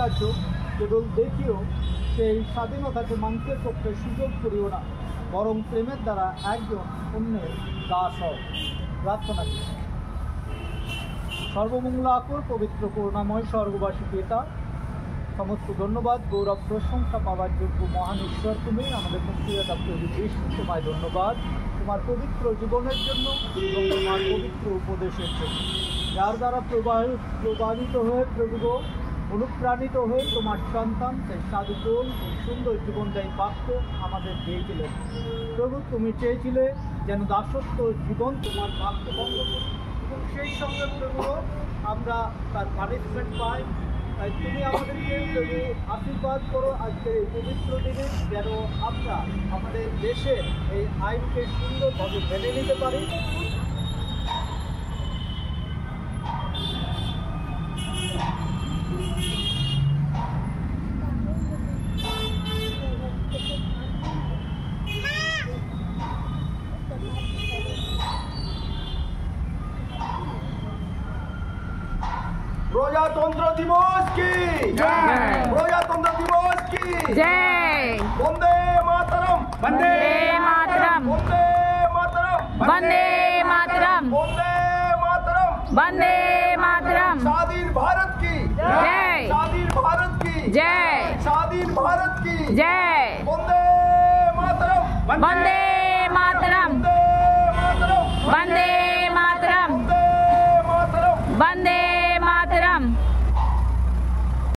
আছো, কেবল দেখিও সেই স্বাধীনতাকে মানুষের পক্ষে সুযোগ করিও না, বরং প্রেমের দ্বারা একজন অন্যের দাস হও। প্রার্থনা করি। সর্বমঙ্গলাকর পবিত্র করুণাময় স্বর্গবাসী পিতা, সমস্ত ধন্যবাদ, গৌরব, প্রশংসা পাওয়ার যোগ্য মহান ঈশ্বর তুমি, আমাদের মুক্তিদাতা প্রভু যিশু, তোমায় ধন্যবাদ তোমার পবিত্র জীবনের জন্য এবং তোমার পবিত্র উপদেশের জন্য, যার দ্বারা প্রভাবিত হয়ে প্রভু অনুপ্রাণিত হয়ে তোমার সন্তান সেই সাধুগুণ এই সুন্দর জীবনদায়ী বাক্য আমাদের দিয়েছিলেন। প্রভু, তুমি চেয়েছিলে যেন দাসত্ব জীবন তোমার বাক্য বন্ধ করি এবং সেই সঙ্গে প্রভু আমরা তার পানিশমেন্ট পাই। তাই তুমি আমাদেরকে প্রভু আশীর্বাদ করো আজকের এই পবিত্র দিনে, যেন আমরা আমাদের দেশের এই আইনকে সুন্দরভাবে মেনে নিতে পারি। প্রজাতন্ত্র দিবস কি জয়, প্রজাতন্ত্র দিবস কি জয়, বন্দে মাতরম, বন্দে মাতরম, বন্দে মাতরম, বন্দে মাতরম, বন্দে মাতরম, বন্দে মাতরম। স্বাধীন ভারত কি জয়, স্বাধীন ভারত কি জয়, স্বাধীন ভারত কি জয়, বন্দে মাতরম, বন্দে মাতরম, বন্দে মাতরম, বন্দে